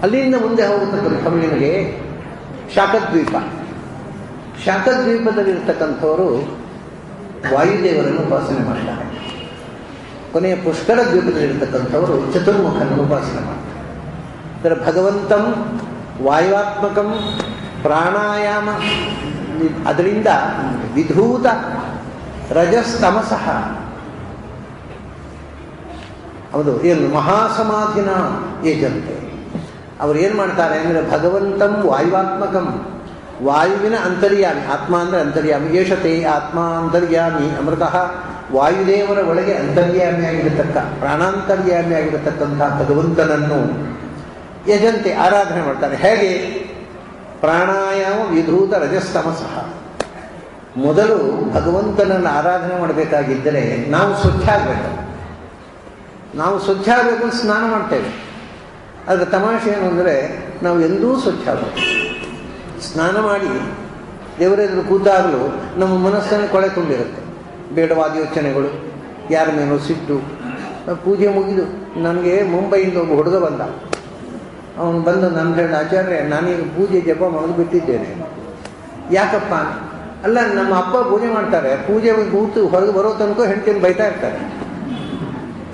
ಅಲ್ಲಿಂದ ಮುಂದೆ ಹೋಗತಕ್ಕಂಥ ನಿಮಗೆ ಶಾಖದ್ವೀಪ. ಶಾಖದ್ವೀಪದಲ್ಲಿರ್ತಕ್ಕಂಥವರು ವಾಯುದೇವರನ್ನು ಉಪಾಸನೆ ಮಾಡ್ತಾರೆ. ಕೊನೆಯ ಪುಷ್ಕರ ದ್ವೀಪದಲ್ಲಿರ್ತಕ್ಕಂಥವರು ಚತುರ್ಮುಖನನ್ನು ಉಪಾಸನೆ ಮಾಡ್ತಾರೆ. ಅದರ ಭಗವಂತಂ ವಾಯುವಾತ್ಮಕಂ ಪ್ರಾಣಾಯಾಮ, ಅದರಿಂದ ವಿಧೂತ ರಜಸ್ತಮಸಃ, ಹೌದು, ಏನು ಮಹಾಸಮಾಧಿನ ಯಜಂತೆ. ಅವರು ಏನು ಮಾಡ್ತಾರೆ ಅಂದರೆ ಭಗವಂತಂ ವಾಯುವಾತ್ಮಕಂ, ವಾಯುವಿನ ಅಂತರ್ಯಾಮಿ, ಆತ್ಮ ಅಂದರೆ ಅಂತರ್ಯಾಮಿ, ಏಷತೆ ಆತ್ಮ ಅಂತರ್ಯಾಮಿ ಅಮೃತಃ, ವಾಯುದೇವರ ಒಳಗೆ ಅಂತರ್ಯಾಮಿಯಾಗಿರತಕ್ಕ ಪ್ರಾಣಾಂತರ್ಯಾಮಿಯಾಗಿರತಕ್ಕಂಥ ಭಗವಂತನನ್ನು ಯಜಂತೆ ಆರಾಧನೆ ಮಾಡ್ತಾರೆ. ಹೇಗೆ? ಪ್ರಾಣಾಯಾಮ ವಿಧೂತ ರಜಸ್ತಮಸಃ. ಮೊದಲು ಭಗವಂತನನ್ನು ಆರಾಧನೆ ಮಾಡಬೇಕಾಗಿದ್ದರೆ ನಾವು ಸ್ವಚ್ಛ ಆಗಬೇಕು. ನಾವು ಸ್ವಚ್ಛ ಆಗಬೇಕು, ಸ್ನಾನ ಮಾಡ್ತೇವೆ. ಅದರ ತಮಾಷೆ ಏನು ಅಂದರೆ ನಾವು ಎಂದೂ ಸ್ವಚ್ಛ ಆಗಬೇಕು. ಸ್ನಾನ ಮಾಡಿ ದೇವರೆದುರು ಕೂತಾಗಲೂ ನಮ್ಮ ಮನಸ್ಸನ್ನು ಕೊಳೆ ತುಂಬಿರುತ್ತೆ. ಬೇಡವಾದ ಯೋಚನೆಗಳು, ಯಾರ ಮೇಲೂ ಸಿಟ್ಟು. ಪೂಜೆ ಮುಗಿದು ನನಗೆ ಮುಂಬೈಯಿಂದ ಒಬ್ಬ ಹುಡುಗ ಬಂದ. ಅವನು ಬಂದು ನನ್ನ ಹೇಳಿ, ಆಚಾರ್ಯ ನಾನೀಗ ಪೂಜೆ ಜಪ ಮಾಡೋದು ಬಿಟ್ಟಿದ್ದೇನೆ. ಯಾಕಪ್ಪ? ಅಲ್ಲ, ನಮ್ಮ ಅಪ್ಪ ಪೂಜೆ ಮಾಡ್ತಾರೆ, ಪೂಜೆ ಕೂತು ಹೊರಗೆ ಬರೋ ತನಕ ಹೆಂಡತಿನ ಬೈತಾ ಇರ್ತಾರೆ.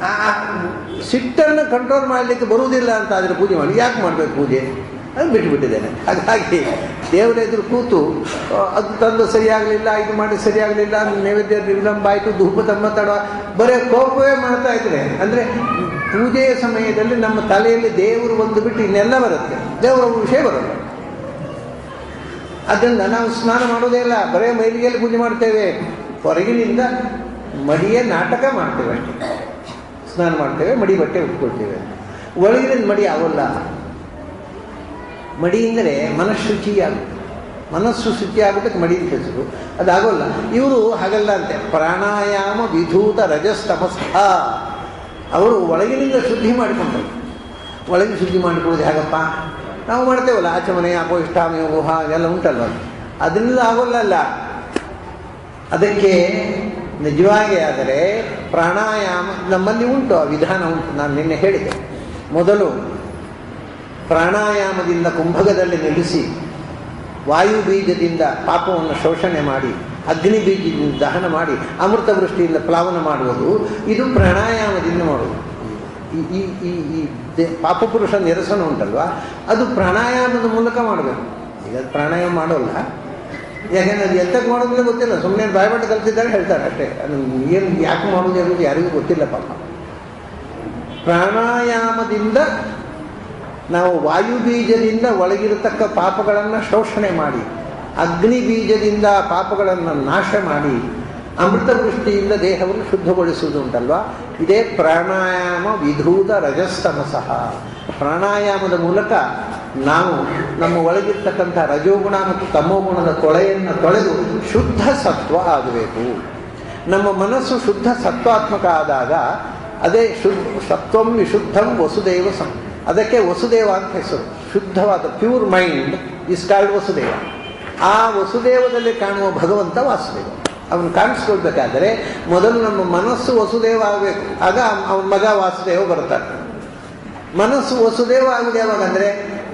ಆ ಸಿಟ್ಟನ್ನು ಕಂಟ್ರೋಲ್ ಮಾಡಲಿಕ್ಕೆ ಬರುವುದಿಲ್ಲ ಅಂತ ಆದರೆ ಪೂಜೆ ಮಾಡಿ ಯಾಕೆ ಮಾಡಬೇಕು ಪೂಜೆ? ಅದು ಬಿಟ್ಟುಬಿಟ್ಟಿದ್ದೇನೆ. ಹಾಗಾಗಿ ದೇವರ ಎದುರು ಕೂತು ಅದು ತಂದು ಸರಿಯಾಗಲಿಲ್ಲ, ಇದು ಮಾಡಿ ಸರಿಯಾಗಲಿಲ್ಲ, ನೈವೇದ್ಯ ವಿಳಂಬ ಆಯಿತು, ಧೂಪ ತಮ್ಮ ತಡ, ಬರೀ ಕೋಪವೇ ಮಾಡ್ತಾ ಇದ್ರೆ ಅಂದರೆ ಪೂಜೆಯ ಸಮಯದಲ್ಲಿ ನಮ್ಮ ತಲೆಯಲ್ಲಿ ದೇವರು ಒಂದು ಬಿಟ್ಟು ಇನ್ನೆಲ್ಲ ಬರುತ್ತೆ, ದೇವರ ವಿಷಯ ಬರುತ್ತೆ. ಅದರಿಂದ ನಾವು ಸ್ನಾನ ಮಾಡೋದೇ ಇಲ್ಲ, ಬರೇ ಮೈಲಿಗೆಯಲ್ಲಿ ಪೂಜೆ ಮಾಡ್ತೇವೆ. ಹೊರಗಿನಿಂದ ಮಡಿಯ ನಾಟಕ ಮಾಡ್ತೇವೆ ಅಷ್ಟೇ. ಸ್ನಾನ ಮಾಡ್ತೇವೆ, ಮಡಿ ಬಟ್ಟೆ ಉಟ್ಕೊಳ್ತೇವೆ. ಒಳಗಿನ ಮಡಿ ಆಗೋಲ್ಲ. ಮಡಿ ಅಂದರೆ ಮನಃಶುಚಿಯಾಗುತ್ತೆ. ಮನಸ್ಸು ಶುಚಿ ಆಗೋದಕ್ಕೆ ಮಡಿ ಅಂತ ಹೆಸರು. ಅದಾಗೋಲ್ಲ. ಇವರು ಹಾಗಲ್ಲ ಅಂತೆ. ಪ್ರಾಣಾಯಾಮ ವಿಧೂತ ರಜಸ್ತಮಸ್ಥ. ಅವರು ಒಳಗಿನಿಂದ ಶುದ್ಧಿ ಮಾಡಿಕೊಂಡ್ರು. ಒಳಗೆ ಶುದ್ಧಿ ಮಾಡಿಕೊಳ್ಳೋದು ಹೇಗಪ್ಪ? ನಾವು ಮಾಡ್ತೇವಲ್ಲ, ಆಚಮನೆ ಅಪೋ ಇಷ್ಟಾಮಯ ಊಹ ಎಲ್ಲ ಉಂಟಲ್ವ, ಅದನ್ನೆಲ್ಲ ಆಗೋಲ್ಲ. ಅದಕ್ಕೆ ನಿಜವಾಗಿ ಆದರೆ ಪ್ರಾಣಾಯಾಮ ನಮ್ಮಲ್ಲಿ ಉಂಟು, ಆ ವಿಧಾನ ಉಂಟು. ನಾನು ನಿನ್ನೆ ಹೇಳಿದೆ. ಮೊದಲು ಪ್ರಾಣಾಯಾಮದಿಂದ ಕುಂಭಕದಲ್ಲಿ ನಿಲ್ಲಿಸಿ ವಾಯು ಬೀಜದಿಂದ ಪಾಪವನ್ನು ಶೋಷಣೆ ಮಾಡಿ, ಅಗ್ನಿ ಬೀಜದಿಂದ ದಹನ ಮಾಡಿ, ಅಮೃತ ವೃಷ್ಟಿಯಿಂದ ಪ್ಲಾವನ ಮಾಡುವುದು. ಇದು ಪ್ರಾಣಾಯಾಮದಿಂದ ಮಾಡುವುದು. ಈ ಈ ಈ ಪಾಪಪುರುಷ ನಿರಸನ ಉಂಟಲ್ವ, ಅದು ಪ್ರಾಣಾಯಾಮದ ಮೂಲಕ ಮಾಡಬೇಕು. ಈಗ ಅದು ಪ್ರಾಣಾಯಾಮ ಮಾಡೋಲ್ಲ. ಯಾಕೆಂದ್ರೆ ಅದು ಎಂತಕ್ಕೆ ಮಾಡೋದಿಲ್ಲ ಗೊತ್ತಿಲ್ಲ. ಸುಮ್ಮನೆ ಬಾಯ್ಬಟ್ಟು ಕಲಿತಿದ್ದಾರೆ ಹೇಳ್ತಾರೆ ಅಷ್ಟೇ. ಅದು ಏನು ಯಾಕೆ ಮಾಡೋದು ಅನ್ನೋದು ಯಾರಿಗೂ ಗೊತ್ತಿಲ್ಲ ಪಾಪ. ಪ್ರಾಣಾಯಾಮದಿಂದ ನಾವು ವಾಯು ಬೀಜದಿಂದ ಒಳಗಿರತಕ್ಕ ಪಾಪಗಳನ್ನು ಶೋಷಣೆ ಮಾಡಿ, ಅಗ್ನಿ ಬೀಜದಿಂದ ಪಾಪಗಳನ್ನು ನಾಶ ಮಾಡಿ, ಅಮೃತ ವೃಷ್ಟಿಯಿಂದ ದೇಹವನ್ನು ಶುದ್ಧಗೊಳಿಸುವುದು ಉಂಟಲ್ವ, ಇದೇ ಪ್ರಾಣಾಯಾಮ ವಿಧೂತ ರಜಸ್ತಮಸಃ. ಪ್ರಾಣಾಯಾಮದ ಮೂಲಕ ನಾವು ನಮ್ಮ ಒಳಗಿರ್ತಕ್ಕಂಥ ರಜೋಗುಣ ಮತ್ತು ತಮೋಗುಣದ ಕೊಳೆಯನ್ನು ತೊಳೆದು ಶುದ್ಧ ಸತ್ವ ಆಗಬೇಕು. ನಮ್ಮ ಮನಸ್ಸು ಶುದ್ಧ ಸತ್ವಾತ್ಮಕ ಆದಾಗ ಅದೇ ಸತ್ವಂ ವಿಶುದ್ಧಂ ವಸುದೇವ ಅದಕ್ಕೆ ವಸುದೇವ ಅಂತ ಹೆಸರು. ಶುದ್ಧವಾದ pure mind is called Vasudeva. ಆ ವಸುದೇವದಲ್ಲಿ ಕಾಣುವ ಭಗವಂತ ವಾಸುದೇವ. ಅವನು ಕಾಣಿಸ್ಕೊಳ್ಬೇಕಾದರೆ ಮೊದಲು ನಮ್ಮ ಮನಸ್ಸು ವಸುದೇವ ಆಗಬೇಕು. ಆಗ ಅವನ ಮಗ ವಾಸುದೇವ ಬರ್ತಾನೆ. ಮನಸ್ಸು ವಸುದೇವ ಆಗುವುದು ಯಾವಾಗ ಅಂದರೆ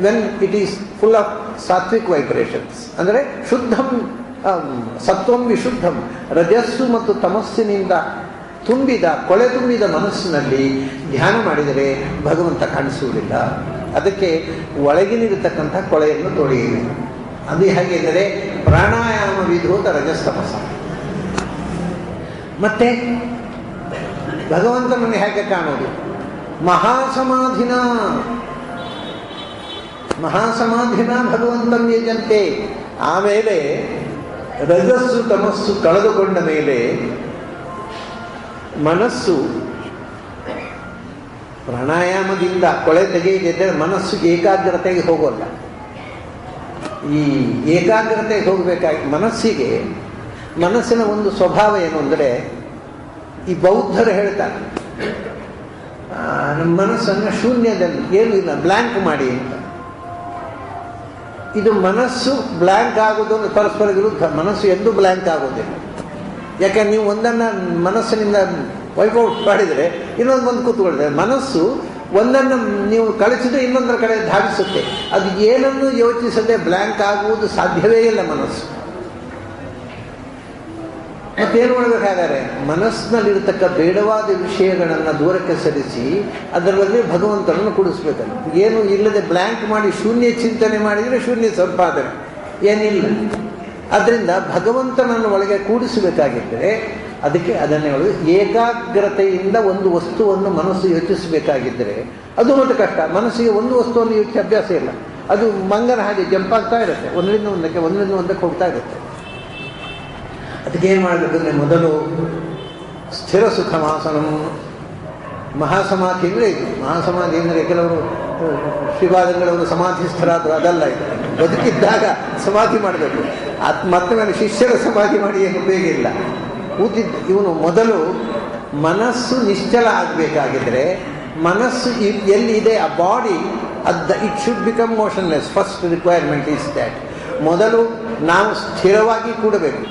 when it is full of sattvic vibrations. ಅಂದರೆ ಶುದ್ಧಂ ಸತ್ವಂ ವಿಶುದ್ಧಂ, ರಜಸ್ಸು ಮತ್ತು ತಮಸ್ಸಿನಿಂದ ತುಂಬಿದ ಕೊಳೆ ತುಂಬಿದ ಮನಸ್ಸಿನಲ್ಲಿ ಧ್ಯಾನ ಮಾಡಿದರೆ ಭಗವಂತ ಕಾಣಿಸುವುದಿಲ್ಲ. ಅದಕ್ಕೆ ಒಳಗಿನಿರತಕ್ಕಂಥ ಕೊಳೆಯನ್ನು ತೊಳೆಯಬೇಕು. ಅದು ಹೇಗೆಂದರೆ ಪ್ರಾಣಾಯಾಮ ವಿಧೂತ ರಜಸ್ತಮಸ. ಮತ್ತೆ ಭಗವಂತನನ್ನು ಹೇಗೆ ಕಾಣೋದು? ಮಹಾಸಮಾಧಿನ ಭಗವಂತನ ಯಜಂತೆ. ಆಮೇಲೆ ರಜಸ್ಸು ತಮಸ್ಸು ಕಳೆದುಕೊಂಡ ಮೇಲೆ ಮನಸ್ಸು ಪ್ರಾಣಾಯಾಮದಿಂದ ಕೊಳೆ ತೆಗೆಯದಿದ್ದರೆ ಮನಸ್ಸು ಏಕಾಗ್ರತೆಗೆ ಹೋಗೋಲ್ಲ. ಈ ಏಕಾಗ್ರತೆಗೆ ಹೋಗಬೇಕಾಗಿ ಮನಸ್ಸಿನ ಒಂದು ಸ್ವಭಾವ ಏನು ಅಂದರೆ, ಈ ಬೌದ್ಧರು ಹೇಳ್ತಾರೆ ನಮ್ಮ ಮನಸ್ಸನ್ನು ಶೂನ್ಯದಲ್ಲಿ ಏನೂ ಇಲ್ಲ ಬ್ಲ್ಯಾಂಕ್ ಮಾಡಿ ಅಂತ. ಇದು ಮನಸ್ಸು ಬ್ಲ್ಯಾಂಕ್ ಆಗೋದು ಪರಸ್ಪರ ವಿರುದ್ಧ. ಮನಸ್ಸು ಎಂದೂ ಬ್ಲ್ಯಾಂಕ್ ಆಗೋದಿಲ್ಲ. ಯಾಕೆಂದ್ರೆ ನೀವು ಒಂದನ್ನು ಮನಸ್ಸಿನಿಂದ ವೈಪೌಟ್ ಮಾಡಿದರೆ ಇನ್ನೊಂದು ಬಂದು ಕೂತ್ಕೊಳ್ತೇವೆ. ಮನಸ್ಸು ಒಂದನ್ನು ನೀವು ಕಳಿಸಿದ್ರೆ ಇನ್ನೊಂದರ ಕಡೆ ಧಾವಿಸುತ್ತೆ. ಅದು ಏನನ್ನು ಯೋಚಿಸದೆ ಬ್ಲ್ಯಾಂಕ್ ಆಗುವುದು ಸಾಧ್ಯವೇ ಇಲ್ಲ ಮನಸ್ಸು. ಮತ್ತೇನು ಮಾಡಬೇಕಾದರೆ ಮನಸ್ಸಿನಲ್ಲಿರತಕ್ಕ ಬೇಡವಾದ ವಿಷಯಗಳನ್ನು ದೂರಕ್ಕೆ ಸರಿಸಿ ಅದರಲ್ಲಿ ಭಗವಂತನನ್ನು ಕೂಡಿಸ್ಬೇಕಲ್ಲ. ಏನು ಇಲ್ಲದೆ ಬ್ಲ್ಯಾಂಕ್ ಮಾಡಿ ಶೂನ್ಯ ಚಿಂತನೆ ಮಾಡಿದರೆ ಶೂನ್ಯ ಸಂಪಾದನೆ ಏನಿಲ್ಲ. ಅದರಿಂದ ಭಗವಂತನನ್ನು ಒಳಗೆ ಕೂಡಿಸಬೇಕಾಗಿದ್ದರೆ ಅದಕ್ಕೆ ಅದನ್ನೇ ಹೇಳೋದು. ಏಕಾಗ್ರತೆಯಿಂದ ಒಂದು ವಸ್ತುವನ್ನು ಮನಸ್ಸು ಯೋಚಿಸಬೇಕಾಗಿದ್ದರೆ ಅದು ಮತ್ತೆ ಕಷ್ಟ. ಮನಸ್ಸಿಗೆ ಒಂದು ವಸ್ತುವನ್ನು ಯೋಚಿಸಿ ಅಭ್ಯಾಸ ಇಲ್ಲ. ಅದು ಮಂಗನ ಹಾಗೆ ಜಂಪ್ ಆಗ್ತಾ ಇರುತ್ತೆ, ಒಂದರಿಂದ ಒಂದಕ್ಕೆ ಹೋಗ್ತಾ ಇರುತ್ತೆ. ಅದಕ್ಕೆ ಏನು ಮಾಡಬೇಕಂದ್ರೆ ಮೊದಲು ಸ್ಥಿರ ಸುಖಮಾಸನ ಮಹಾಸಮಾಧಿ ಅಂದರೆ ಇದು. ಮಹಾಸಮಾಧಿ ಅಂದರೆ ಕೆಲವರು ಶ್ರೀಪಾದಂಗಳವರು ಸಮಾಧಿಸ್ಥರಾದರು, ಅದಲ್ಲ ಇದು. ಬದುಕಿದ್ದಾಗ ಸಮಾಧಿ ಮಾಡಬೇಕು. ಮತ್ತೆ ಮೇಲೆ ಶಿಷ್ಯರ ಸಮಾಧಿ ಮಾಡಿ ಏನು ಉಪಯೋಗ ಇಲ್ಲ. ಇವನು ಮೊದಲು ಮನಸ್ಸು ನಿಶ್ಚಲ ಆಗಬೇಕಾಗಿದ್ರೆ ಮನಸ್ಸು ಎಲ್ಲಿದೆ ಆ body it should become motionless. First requirement is that. ಮೊದಲು ನಾವು ಸ್ಥಿರವಾಗಿ ಕೂಡಬೇಕು.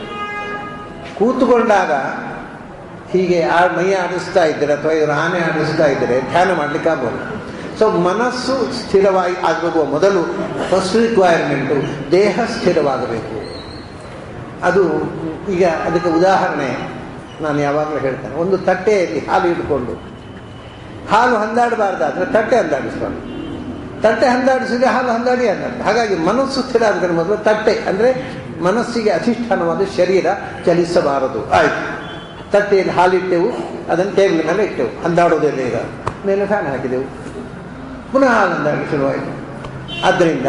ಕೂತುಕೊಂಡಾಗ ಹೀಗೆ ಮೈ ಆಡಿಸ್ತಾ ಇದ್ದರೆ ಅಥವಾ ಇವರು ಆನೆ ಆಡಿಸ್ತಾ ಇದ್ದರೆ ಧ್ಯಾನ ಮಾಡಲಿಕ್ಕೆ ಆಗೋಲ್ಲ. ಸೊ ಮನಸ್ಸು ಸ್ಥಿರವಾಗಿ ಆಗಬೇಕು. ಮೊದಲು ಫಸ್ಟ್ ರಿಕ್ವೈರ್ಮೆಂಟು ದೇಹ ಸ್ಥಿರವಾಗಬೇಕು. ಅದು ಈಗ ಅದಕ್ಕೆ ಉದಾಹರಣೆ ನಾನು ಯಾವಾಗಲೂ ಹೇಳ್ತೇನೆ. ಒಂದು ತಟ್ಟೆಯಲ್ಲಿ ಹಾಲು ಇಟ್ಕೊಂಡು ಹಾಲು ಹಂದಾಡಬಾರ್ದಾದ್ರೆ ತಟ್ಟೆ ಹಂದಾಡಿಸ್ಬಾರ್ದು. ತಟ್ಟೆ ಹಂದಾಡಿಸಿದ್ರೆ ಹಾಲು ಹಂದಾಡಿ. ಹಾಗಾಗಿ ಮನಸ್ಸು ಸ್ಥಿರ ಆಗಬೇಕು. ಮೊದಲು ತಟ್ಟೆ ಅಂದರೆ ಮನಸ್ಸಿಗೆ ಅಧಿಷ್ಠಾನವಾದ ಶರೀರ ಚಲಿಸಬಾರದು. ಆಯಿತು, ತಟ್ಟೆಯಲ್ಲಿ ಹಾಲಿಟ್ಟೆವು, ಅದನ್ನು ಟೇಬಲ್ ಮೇಲೆ ಇಟ್ಟೆವು, ಹಂದಾಡೋದಿಲ್ಲ. ಈಗ ಮೇಲೆ ಫ್ಯಾನ್ ಹಾಕಿದೆವು, ಪುನಃ ಹಾಲು ಹಂದಾಡಿ ಶುರುವಾಯಿತು. ಆದ್ದರಿಂದ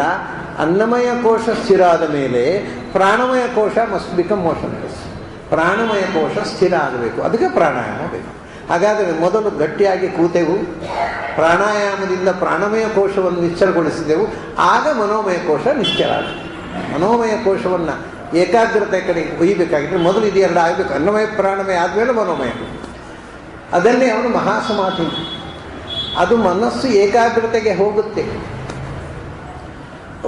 ಅನ್ನಮಯ ಕೋಶ ಸ್ಥಿರ ಆದ ಮೇಲೆ ಪ್ರಾಣಮಯ ಕೋಶ ಮಸ್ಟ್ ಬಿಕಮ್ ಮೋಷನ್ಲೆಸ್. ಪ್ರಾಣಮಯ ಕೋಶ ಸ್ಥಿರ ಆಗಬೇಕು. ಅದಕ್ಕೆ ಪ್ರಾಣಾಯಾಮ ಬೇಕು. ಹಾಗಾದರೆ ಮೊದಲು ಗಟ್ಟಿಯಾಗಿ ಕೂತೆವು, ಪ್ರಾಣಾಯಾಮದಿಂದ ಪ್ರಾಣಮಯ ಕೋಶವನ್ನು ನಿಶ್ಚಲಗೊಳಿಸಿದೆವು, ಆಗ ಮನೋಮಯ ಕೋಶ ನಿಶ್ಚಲ ಆಗುತ್ತೆ. ಮನೋಮಯ ಕೋಶವನ್ನು ಏಕಾಗ್ರತೆ ಕಡೆಗೆ ಒಯ್ಯಬೇಕಾಗಿದ್ರೆ ಮೊದಲು ಇದು ಎರಡು ಆಗಬೇಕು. ಅನ್ನಮಯ ಪ್ರಾಣಮಯ ಆದಮೇಲೆ ಮನೋಮಯ. ಅದನ್ನೇ ಅವನು ಮಹಾಸಮಾಧಿ. ಅದು ಮನಸ್ಸು ಏಕಾಗ್ರತೆಗೆ ಹೋಗುತ್ತೆ.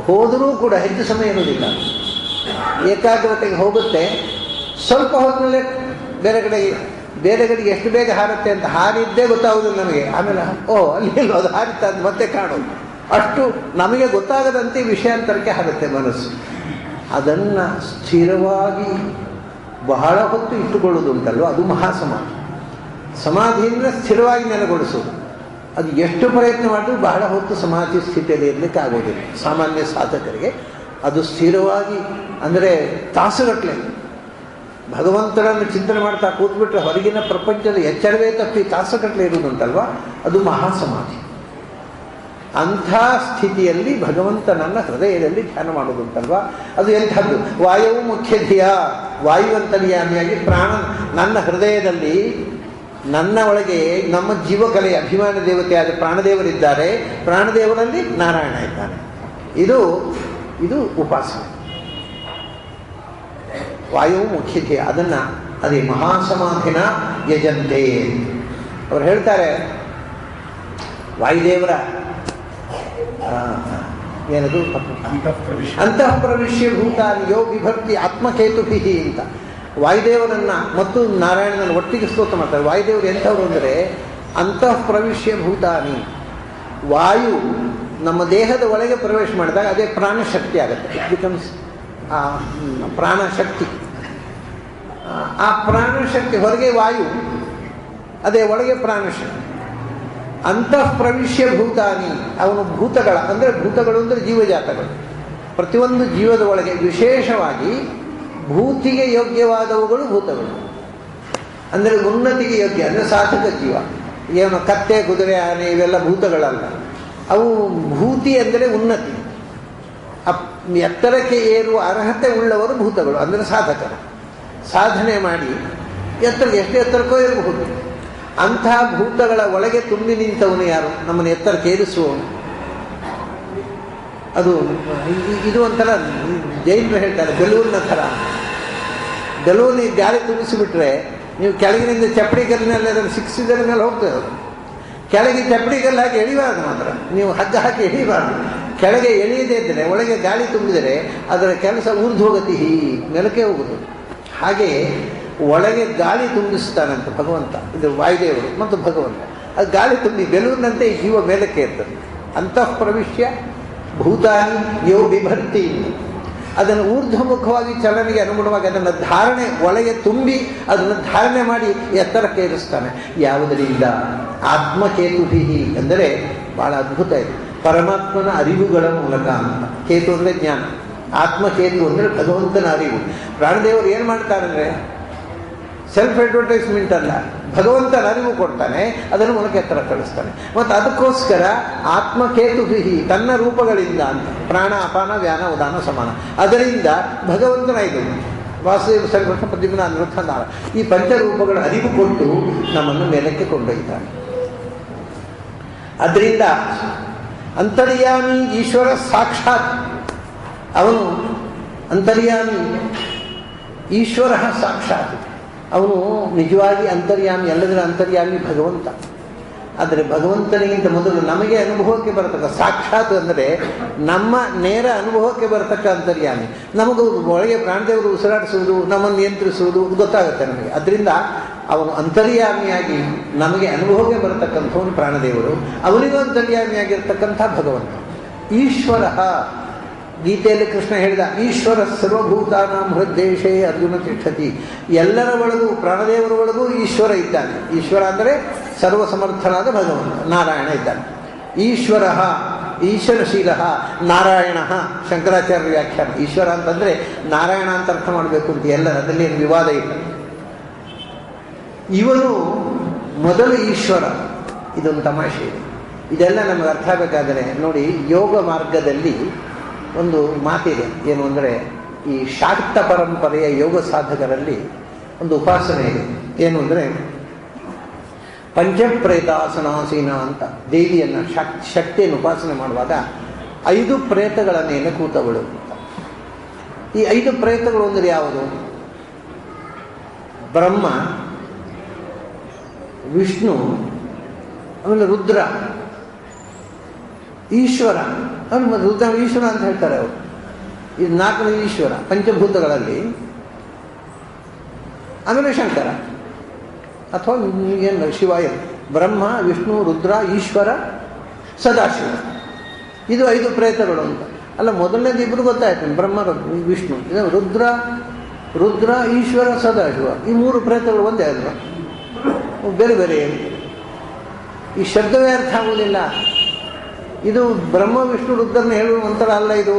ಹೋದರೂ ಕೂಡ ಹೆಚ್ಚು ಸಮಯ ಇರುವುದಿಲ್ಲ. ಏಕಾಗ್ರತೆಗೆ ಹೋಗುತ್ತೆ. ಸ್ವಲ್ಪ ಹೊತ್ತಿನಲ್ಲೇ ಬೇರೆ ಕಡೆಗೆ ಎಷ್ಟು ಬೇಗ ಹಾರುತ್ತೆ ಅಂತ ಹಾರಿದ್ದೇ ಗೊತ್ತಾಗೋದಿಲ್ಲ ನಮಗೆ. ಆಮೇಲೆ ಅಲ್ಲಿ ಎಲ್ಲೋ ಅದು ಹಾರಿತ ಅದು ಮತ್ತೆ ಕಾಣೋದು. ಅಷ್ಟು ನಮಗೆ ಗೊತ್ತಾಗದಂತೆ ವಿಷಯಾಂತರಕ್ಕೆ ಹಾರುತ್ತೆ ಮನಸ್ಸು. ಅದನ್ನು ಸ್ಥಿರವಾಗಿ ಬಹಳ ಹೊತ್ತು ಇಟ್ಟುಕೊಳ್ಳೋದುಂಟಲ್ವ, ಅದು ಮಹಾಸಮಾಧಿ. ಸಮಾಧಿಯಿಂದ ಸ್ಥಿರವಾಗಿ ನೆಲೆಗೊಳಿಸೋದು. ಅದು ಎಷ್ಟು ಪ್ರಯತ್ನ ಮಾಡಿದ್ರೂ ಬಹಳ ಹೊತ್ತು ಸಮಾಧಿ ಸ್ಥಿತಿಯಲ್ಲಿ ಇರಲಿಕ್ಕೆ ಆಗೋದಿಲ್ಲ ಸಾಮಾನ್ಯ ಸಾಧಕರಿಗೆ. ಅದು ಸ್ಥಿರವಾಗಿ ಅಂದರೆ ತಾಸುಗಟ್ಟಲೆ ಭಗವಂತನನ್ನು ಚಿಂತನೆ ಮಾಡ್ತಾ ಕೂತ್ಬಿಟ್ರೆ ಹೊರಗಿನ ಪ್ರಪಂಚದ ಎಚ್ಚರವೇ ತಪ್ಪಿ ತಾಸುಗಟ್ಟಲೆ ಇರುವುದುಂಟಲ್ವ, ಅದು ಮಹಾಸಮಾಧಿ. ಅಂಥ ಸ್ಥಿತಿಯಲ್ಲಿ ಭಗವಂತನನ್ನ ಹೃದಯದಲ್ಲಿ ಧ್ಯಾನ ಮಾಡೋದುಂಟಲ್ವ, ಅದು ಎಂಥದ್ದು. ವಾಯುವು ಮುಖ್ಯ ಧಿಯ, ವಾಯುವಂತರ್ಯಾಮಿಯಾಗಿ ಪ್ರಾಣ ನನ್ನ ಹೃದಯದಲ್ಲಿ, ನನ್ನ ಒಳಗೆ ನಮ್ಮ ಜೀವಕಲೆಯ ಅಭಿಮಾನ ದೇವತೆಯಾದ ಪ್ರಾಣದೇವರಿದ್ದಾರೆ. ಪ್ರಾಣದೇವರಲ್ಲಿ ನಾರಾಯಣ ಇದ್ದಾನೆ. ಇದು ಉಪಾಸನೆ. ವಾಯುವು ಮುಖ್ಯ ಧ್ಯೇಯ. ಅದನ್ನು ಅದೇ ಮಹಾಸಮಾಧಿನ ಯಜಂತೆ ಅವರು ಹೇಳ್ತಾರೆ. ವಾಯುದೇವರ ಏನದು ಅಂತಃ ಪ್ರವಿಶ್ಯ ಭೂತಾನಿ ಯೋ ವಿಭಕ್ತಿ ಆತ್ಮಕೇತುಭಿ ಅಂತ ವಾಯುದೇವರನ್ನು ಮತ್ತು ನಾರಾಯಣನನ್ನು ಒಟ್ಟಿಗೆ ಸ್ತೋತ್ರ ಮಾಡ್ತಾರೆ. ವಾಯುದೇವರು ಎಂಥವ್ರು ಅಂದರೆ ಅಂತಃ ಪ್ರವಿಶ್ಯ ಭೂತಾನಿ. ವಾಯು ನಮ್ಮ ದೇಹದ ಒಳಗೆ ಪ್ರವೇಶ ಮಾಡಿದಾಗ ಅದೇ ಪ್ರಾಣಶಕ್ತಿ ಆಗುತ್ತೆ. ಇಟ್ ಬಿಕಮ್ಸ್ ಪ್ರಾಣಶಕ್ತಿ. ಆ ಪ್ರಾಣಶಕ್ತಿ ಹೊರಗೆ ವಾಯು, ಅದೇ ಒಳಗೆ ಪ್ರಾಣಶಕ್ತಿ. ಅಂತಃ ಪ್ರವಿಶ್ಯ ಭೂತಾನಿ, ಅವನು ಭೂತಗಳ ಅಂದರೆ ಭೂತಗಳು ಅಂದರೆ ಜೀವಜಾತಗಳು. ಪ್ರತಿಯೊಂದು ಜೀವದ ಒಳಗೆ ವಿಶೇಷವಾಗಿ ಭೂತಿಗೆ ಯೋಗ್ಯವಾದವುಗಳು ಭೂತಗಳು. ಅಂದರೆ ಉನ್ನತಿಗೆ ಯೋಗ್ಯ ಅಂದರೆ ಸಾಧಕ ಜೀವ. ಏನು ಕತ್ತೆ ಕುದುರೆ ಆನೆ ಇವೆಲ್ಲ ಭೂತಗಳಲ್ಲ. ಅವು ಭೂತಿ ಅಂದರೆ ಉನ್ನತಿ, ಎತ್ತರಕ್ಕೆ ಏರುವ ಅರ್ಹತೆ ಉಳ್ಳವರು ಭೂತಗಳು ಅಂದರೆ ಸಾಧಕರು. ಸಾಧನೆ ಮಾಡಿ ಎಷ್ಟು ಎತ್ತರಕ್ಕೋ ಇರಬಹುದು. ಅಂಥ ಭೂತಗಳ ಒಳಗೆ ತುಂಬಿ ನಿಂತವನು ಯಾರು? ನಮ್ಮನ್ನು ಎತ್ತರಕ್ಕೆ ಏರಿಸುವವನು. ಅದು ಇದು ಒಂಥರ ಜೈನರು ಹೇಳ್ತಾರೆ ಬೆಲೂನ್ನ ಥರ. ಬೆಲೂನಿಗೆ ಗಾಳಿ ತುಂಬಿಸಿಬಿಟ್ರೆ ನೀವು ಕೆಳಗಿನಿಂದ ಚಪ್ಪಡಿ ಕಲ್ಲಿನಲ್ಲಿ ಅದನ್ನು ಸಿಕ್ಸಿದರ ಮೇಲೆ ಹೋಗ್ತದೆ. ಅದು ಕೆಳಗೆ ಚಪ್ಪಡಿ ಕಲ್ಲು ಹಾಕಿ ಎಳಿಬಾರ್ದು, ಮಾತ್ರ ನೀವು ಹಗ್ಗ ಹಾಕಿ ಎಳಿಬಾರ್ದು. ಕೆಳಗೆ ಎಳೆಯದೇ ಇದ್ದರೆ ಒಳಗೆ ಗಾಳಿ ತುಂಬಿದರೆ ಅದರ ಕೆಲಸ ಊರ್ಧ್ವಗತಿ ಮೇಲಕ್ಕೆ ಹೋಗುವುದು. ಹಾಗೆಯೇ ಒಳಗೆ ಗಾಳಿ ತುಂಬಿಸ್ತಾನಂತೆ ಭಗವಂತ. ಇದು ವಾಯುದೇವರು ಮತ್ತು ಭಗವಂತ. ಅದು ಗಾಳಿ ತುಂಬಿ ಬೆಲೂರಿನಂತೆ ಈ ಜೀವ ಮೇಲಕ್ಕೆ ಇರ್ತದೆ. ಅಂತಃ ಪ್ರವಿಶ್ಯ ಭೂತಾನಿ ಯೋ ಬಿಭರ್ತಿ, ಅದನ್ನು ಊರ್ಧ್ವಮುಖವಾಗಿ ಚಲನೆಗೆ ಅನುಗುಣವಾಗಿ ಅದನ್ನು ಧಾರಣೆ ಒಳಗೆ ತುಂಬಿ ಅದನ್ನು ಧಾರಣೆ ಮಾಡಿ ಎತ್ತರಕ್ಕೆ ಏರಿಸ್ತಾನೆ. ಯಾವುದರಿಂದ? ಆತ್ಮಕೇತುಭಿ, ಅಂದರೆ ಬಹಳ ಅದ್ಭುತ ಇದೆ, ಪರಮಾತ್ಮನ ಅರಿವುಗಳ ಮೂಲಕ ಅಂತ. ಕೇತು ಅಂದರೆ ಜ್ಞಾನ, ಆತ್ಮಕೇತು ಅಂದರೆ ಭಗವಂತನ ಅರಿವು. ಪ್ರಾಣದೇವರು ಏನು ಮಾಡ್ತಾರಂದರೆ ಸೆಲ್ಫ್ ಅಡ್ವರ್ಟೈಸ್ಮೆಂಟ್ ಅಲ್ಲ, ಭಗವಂತನ ಅರಿವು ಕೊಡ್ತಾನೆ, ಅದನ್ನು ಮೂಲಕ ಎತ್ತರ ಕಳಿಸ್ತಾನೆ. ಮತ್ತು ಅದಕ್ಕೋಸ್ಕರ ಆತ್ಮಕೇತುಭಿ, ತನ್ನ ರೂಪಗಳಿಂದ ಅಂತ, ಪ್ರಾಣ ಅಪಾನ ವ್ಯಾನ ಉದಾನ ಸಮಾನ, ಅದರಿಂದ ಭಗವಂತನ ಇದು ವಾಸುದೇವ ಸರ್ವೃಥ ಪ್ರದ್ಯುಮ್ನ ಅನಿರುದ್ಧ ನಾರ, ಈ ಪಂಚರೂಪಗಳ ಅರಿವು ಕೊಟ್ಟು ನಮ್ಮನ್ನು ಮೇಲಕ್ಕೆ ಕೊಂಡೊಯ್ತಾನೆ. ಅದರಿಂದ ಅಂತರ್ಯಾಮಿ ಈಶ್ವರ ಸಾಕ್ಷಾತ್, ಅವನು ಅಂತರ್ಯಾಮಿ, ಈಶ್ವರ ಸಾಕ್ಷಾತ್, ಅವನು ನಿಜವಾಗಿ ಅಂತರ್ಯಾಮಿ, ಎಲ್ಲದರ ಅಂತರ್ಯಾಮಿ ಭಗವಂತ. ಆದರೆ ಭಗವಂತನಿಗಿಂತ ಮೊದಲು ನಮಗೆ ಅನುಭವಕ್ಕೆ ಬರತಕ್ಕ ಸಾಕ್ಷಾತ್ ಅಂದರೆ ನಮ್ಮ ನೇರ ಅನುಭವಕ್ಕೆ ಬರತಕ್ಕ ಅಂತರ್ಯಾಮಿ. ನಮಗೂ ಒಳಗೆ ಪ್ರಾಣದೇವರು ಉಸಿರಾಡಿಸುವುದು, ನಮ್ಮನ್ನು ನಿಯಂತ್ರಿಸುವುದು ಗೊತ್ತಾಗುತ್ತೆ ನಮಗೆ. ಅದರಿಂದ ಅವನು ಅಂತರ್ಯಾಮಿಯಾಗಿ ನಮಗೆ ಅನುಭವಕ್ಕೆ ಬರತಕ್ಕಂಥವನು ಪ್ರಾಣದೇವರು, ಅವನಿಗೂ ಅಂತರ್ಯಾಮಿಯಾಗಿರ್ತಕ್ಕಂಥ ಭಗವಂತ ಈಶ್ವರ. ಗೀತೆಯಲ್ಲಿ ಕೃಷ್ಣ ಹೇಳಿದ, ಈಶ್ವರ ಸರ್ವಭೂತಾನಾಂ ಹೃದ್ದೇಶೇ ಅರ್ಜುನ ತಿಷ್ಠತಿ, ಎಲ್ಲರ ಒಳಗೂ ಪ್ರಾಣದೇವರ ಒಳಗೂ ಈಶ್ವರ ಇದ್ದಾನೆ. ಈಶ್ವರ ಅಂದರೆ ಸರ್ವಸಮರ್ಥನಾದ ಭಗವಂತ ನಾರಾಯಣ ಇದ್ದಾನೆ. ಈಶ್ವರ ಈಶ್ವರಶೀಲ ನಾರಾಯಣ, ಶಂಕರಾಚಾರ್ಯ ವ್ಯಾಖ್ಯಾನ. ಈಶ್ವರ ಅಂತಂದರೆ ನಾರಾಯಣ ಅಂತ ಅರ್ಥ ಮಾಡಬೇಕು ಅಂತ ಎಲ್ಲರ, ಅದರಲ್ಲಿ ಏನು ವಿವಾದ ಇಲ್ಲ. ಇವನು ಮೊದಲು ಈಶ್ವರ. ಇದೊಂದು ತಮಾಷೆ ಇದೆ. ಇದೆಲ್ಲ ನಮಗೆ ಅರ್ಥ ಆಗಬೇಕಾದರೆ ನೋಡಿ, ಯೋಗ ಮಾರ್ಗದಲ್ಲಿ ಒಂದು ಮಾತಿದೆ, ಏನು ಅಂದರೆ ಈ ಶಾಕ್ತ ಪರಂಪರೆಯ ಯೋಗ ಸಾಧಕರಲ್ಲಿ ಒಂದು ಉಪಾಸನೆ ಇದೆ. ಏನು ಅಂದರೆ ಪಂಚಪ್ರೇತಾಸನಾಸೀನ ಅಂತ, ದೇವಿಯನ್ನು ಶಕ್ತಿಯನ್ನು ಉಪಾಸನೆ ಮಾಡುವಾಗ 5 ಪ್ರೇತಗಳ ಮೇಲೆ ಕೂತವಳು ಅಂತ. ಈ 5 ಪ್ರೇತಗಳು ಅಂದರೆ ಯಾವುದು? ಬ್ರಹ್ಮ, ವಿಷ್ಣು, ಆಮೇಲೆ ರುದ್ರ, ಈಶ್ವರ. ಅವನು ರುದ್ರ ಈಶ್ವರ ಅಂತ ಹೇಳ್ತಾರೆ ಅವರು. ಇದು 4ನೇ ಈಶ್ವರ ಪಂಚಭೂತಗಳಲ್ಲಿ. ಆಮೇಲೆ ಶಂಕರ ಅಥವಾ ಏನು ಶಿವಾಯ, ಬ್ರಹ್ಮ, ವಿಷ್ಣು, ರುದ್ರ, ಈಶ್ವರ, ಸದಾಶಿವ. ಇದು 5 ಪ್ರೇತಗಳು ಅಂತ. ಅಲ್ಲ, ಮೊದಲನೇದು ಇಬ್ಬರು ಗೊತ್ತಾಯ್ತು, ಬ್ರಹ್ಮ ವಿಷ್ಣು. ಇದು ರುದ್ರ ಈಶ್ವರ ಸದಾಶಿವ, ಈ 3 ಪ್ರೇತಗಳು ಒಂದೇ ಅಲ್ವ, ಬೇರೆ ಬೇರೆ. ಈ ಶಬ್ದವೇ ಅರ್ಥ ಆಗುವುದಿಲ್ಲ. ಇದು ಬ್ರಹ್ಮ ವಿಷ್ಣು ರುದ್ರನ ಹೇಳುವ ಮಂತ್ರ ಅಲ್ಲ. ಇದು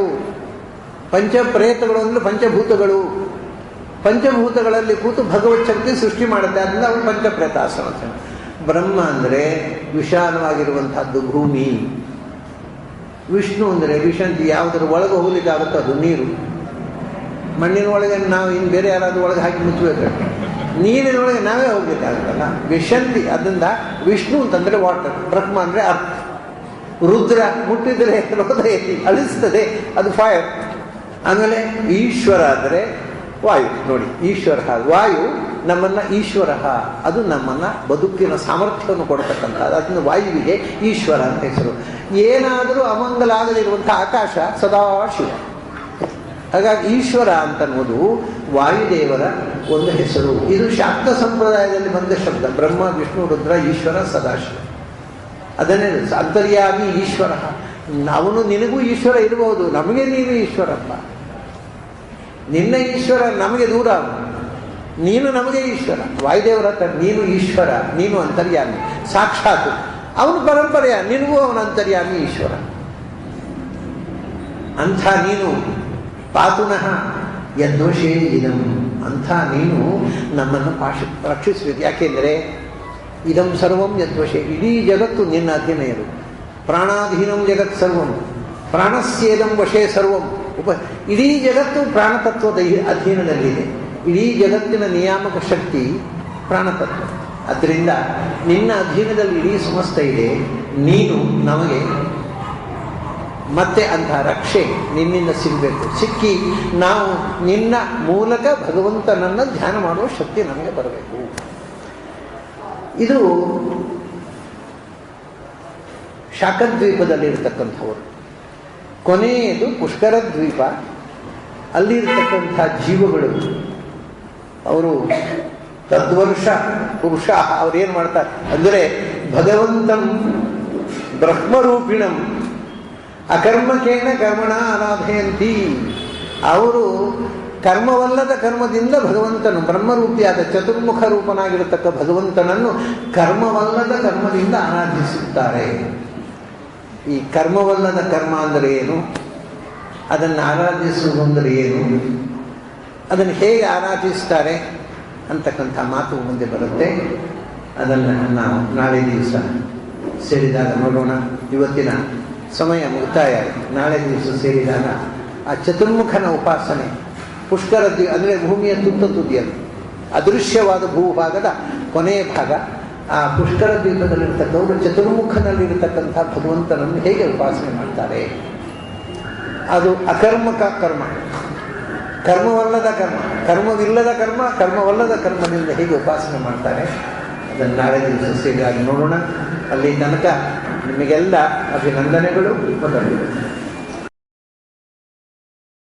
ಪಂಚಪ್ರೇತಗಳು ಅಂದರೆ ಪಂಚಭೂತಗಳು. ಪಂಚಭೂತಗಳಲ್ಲಿ ಕೂತು ಭಗವತ್ ಶಕ್ತಿ ಸೃಷ್ಟಿ ಮಾಡುತ್ತೆ, ಅದರಿಂದ ಅವನು ಪಂಚಪ್ರೇತಾಸನ. ಬ್ರಹ್ಮ ಅಂದರೆ ವಿಶಾಲವಾಗಿರುವಂಥದ್ದು ಭೂಮಿ. ವಿಷ್ಣು ಅಂದರೆ ವಿಷಂತಿ, ಯಾವುದರ ಒಳಗೆ ಹೋಗ್ಲಿಕ್ಕಾಗುತ್ತೋ ಅದು ನೀರು. ಮಣ್ಣಿನ ಒಳಗೆ ನಾವು ಇನ್ನು ಬೇರೆ ಯಾರಾದ್ರೂ ಒಳಗೆ ಹಾಕಿ ಮುಚ್ಚಬೇಕು. ನೀರಿನೊಳಗೆ ನಾವೇ ಹೋಗ್ಲಿಕ್ಕಾಗುತ್ತಲ್ಲ, ವಿಷಂತಿ. ಅದರಿಂದ ವಿಷ್ಣು ಅಂತಂದರೆ ವಾಟರ್, ಬ್ರಹ್ಮ ಅಂದರೆ ಅರ್ಥ. ರುದ್ರ ಮುಟ್ಟಿದರೆ ರೋಧ ಅಳಿಸ್ತದೆ, ಅದು ಫೈರ್. ಆಮೇಲೆ ಈಶ್ವರ ಅಂದರೆ ವಾಯು. ನೋಡಿ, ಈಶ್ವರ ವಾಯು ನಮ್ಮನ್ನು ಈಶ್ವರ, ಅದು ನಮ್ಮನ್ನು ಬದುಕಿನ ಸಾಮರ್ಥ್ಯವನ್ನು ಕೊಡ್ತಕ್ಕಂಥದ್ದು. ಅದನ್ನು ವಾಯುವಿಗೆ ಈಶ್ವರ ಅಂತ ಹೆಸರು. ಏನಾದರೂ ಅಮಂಗಲ ಆಗಲಿರುವಂಥ ಆಕಾಶ ಸದಾ ಶಿವ. ಹಾಗಾಗಿ ಈಶ್ವರ ಅಂತನ್ನುವುದು ವಾಯುದೇವರ ಒಂದು ಹೆಸರು. ಇದು ಶಾಕ್ತ ಸಂಪ್ರದಾಯದಲ್ಲಿ ಬಂದ ಶಬ್ದ. ಬ್ರಹ್ಮ, ವಿಷ್ಣು, ರುದ್ರ, ಈಶ್ವರ, ಸದಾಶಿವ. ಅದನ್ನೇ ಅಂತರ್ಯಾಮಿ ಈಶ್ವರ. ಅವನು ನಿನಗೂ ಈಶ್ವರ ಇರಬಹುದು, ನಮಗೆ ನೀನು ಈಶ್ವರಪ್ಪ. ನಿನ್ನ ಈಶ್ವರ ನಮಗೆ ದೂರ, ನೀನು ನಮಗೆ ಈಶ್ವರ. ವಾಯುದೇವರ ಹತ್ರ ನೀನು ಈಶ್ವರ, ನೀನು ಅಂತರ್ಯಾಮಿ ಸಾಕ್ಷಾತ್. ಅವನು ಪರಂಪರೆಯ, ನಿನಗೂ ಅವನ ಅಂತರ್ಯಾಮಿ ಈಶ್ವರ. ಅಂಥ ನೀನು ಪಾತುನಃ ಯದ್ವಶೇ ಇದಂ, ಅಂಥ ನೀನು ನಮ್ಮನ್ನು ರಕ್ಷಿಸಬೇಕು. ಯಾಕೆಂದರೆ ಇದಂ ಸರ್ವಂ ಯದ್ವಶೇ, ಇಡೀ ಜಗತ್ತು ನಿನ್ನ ಅಧೀನ ಇರು. ಪ್ರಾಣಾಧೀನಂ ಜಗತ್ ಸರ್ವಂ ಪ್ರಾಣಸ್ಯೇದಂ ವಶೇ ಸರ್ವಂ. ಇಡೀ ಜಗತ್ತು ಪ್ರಾಣತತ್ವದ ಅಧೀನದಲ್ಲಿದೆ. ಇಡೀ ಜಗತ್ತಿನ ನಿಯಾಮಕ ಶಕ್ತಿ ಪ್ರಾಣತತ್ವ. ಅದರಿಂದ ನಿನ್ನ ಅಧೀನದಲ್ಲಿ ಇಡೀ ಸಮಸ್ತ ಇದೆ. ನೀನು ನಮಗೆ ಮತ್ತೆ ಅಂತಹ ರಕ್ಷೆ ನಿನ್ನಿಂದ ಸಿಗಬೇಕು. ಸಿಕ್ಕಿ ನಾವು ನಿನ್ನ ಮೂಲಕ ಭಗವಂತನನ್ನು ಧ್ಯಾನ ಮಾಡುವ ಶಕ್ತಿ ನಮಗೆ ಬರಬೇಕು. ಇದು ಶಾಖದ್ವೀಪದಲ್ಲಿರ್ತಕ್ಕಂಥವರು. ಕೊನೆಯದು ಪುಷ್ಕರ ದ್ವೀಪ. ಅಲ್ಲಿರ್ತಕ್ಕಂಥ ಜೀವಗಳು ಅವರು ತದ್ವರ್ಷ ಪುರುಷ. ಅವ್ರೇನು ಮಾಡ್ತಾರೆ ಅಂದರೆ ಭಗವಂತಂ ಬ್ರಹ್ಮರೂಪಿಣಂ ಅಕರ್ಮಕೇನ ಕರ್ಮಣ ಆರಾಧಯಂತಿ. ಅವರು ಕರ್ಮವಲ್ಲದ ಕರ್ಮದಿಂದ ಭಗವಂತನು ಬ್ರಹ್ಮರೂಪಿಯಾದ ಚತುರ್ಮುಖ ರೂಪನಾಗಿರತಕ್ಕ ಭಗವಂತನನ್ನು ಕರ್ಮವಲ್ಲದ ಕರ್ಮದಿಂದ ಆರಾಧಿಸುತ್ತಾರೆ. ಈ ಕರ್ಮವಲ್ಲದ ಕರ್ಮ ಅಂದರೆ ಏನು, ಅದನ್ನು ಆರಾಧಿಸುವುದು ಅಂದರೆ ಏನು, ಅದನ್ನು ಹೇಗೆ ಆರಾಧಿಸ್ತಾರೆ ಅಂತಕ್ಕಂಥ ಮಾತು ಮುಂದೆ ಬರುತ್ತೆ. ಅದನ್ನು ನಾವು ನಾಳೆ ದಿವಸ ಸೇರಿದಾಗ ನೋಡೋಣ. ಇವತ್ತಿನ ಸಮಯ ಮುಕ್ತಾಯ. ನಾಳೆ ದಿವಸ ಸೇರಿದಾಗ ಆ ಚತುರ್ಮುಖನ ಉಪಾಸನೆ ಪುಷ್ಕರ ಅಂದರೆ ಭೂಮಿಯ ತುದಿಯಲ್ಲಿ ಅದೃಶ್ಯವಾದ ಭೂಭಾಗದ ಕೊನೆಯ ಭಾಗ, ಆ ಪುಷ್ಕರ ದ್ವೀಪದಲ್ಲಿರ್ತಕ್ಕವರು ಚತುರ್ಮುಖನಲ್ಲಿರತಕ್ಕಂಥ ಭಗವಂತನನ್ನು ಹೇಗೆ ಉಪಾಸನೆ ಮಾಡ್ತಾರೆ. ಅದು ಅಕರ್ಮಕ ಕರ್ಮ, ಕರ್ಮವಲ್ಲದ ಕರ್ಮ, ಕರ್ಮವಿಲ್ಲದ ಕರ್ಮ, ಕರ್ಮವಲ್ಲದ ಕರ್ಮದಿಂದ ಹೇಗೆ ಉಪಾಸನೆ ಮಾಡ್ತಾರೆ ಅದನ್ನು ನಾಳೆ ದಿವಸ ಸೇರಿದಾಗ ನೋಡೋಣ. ಅಲ್ಲಿ ತನಕ ನಿಮಗೆಲ್ಲ ಅಭಿನಂದನೆಗಳು ಮೊದಲು.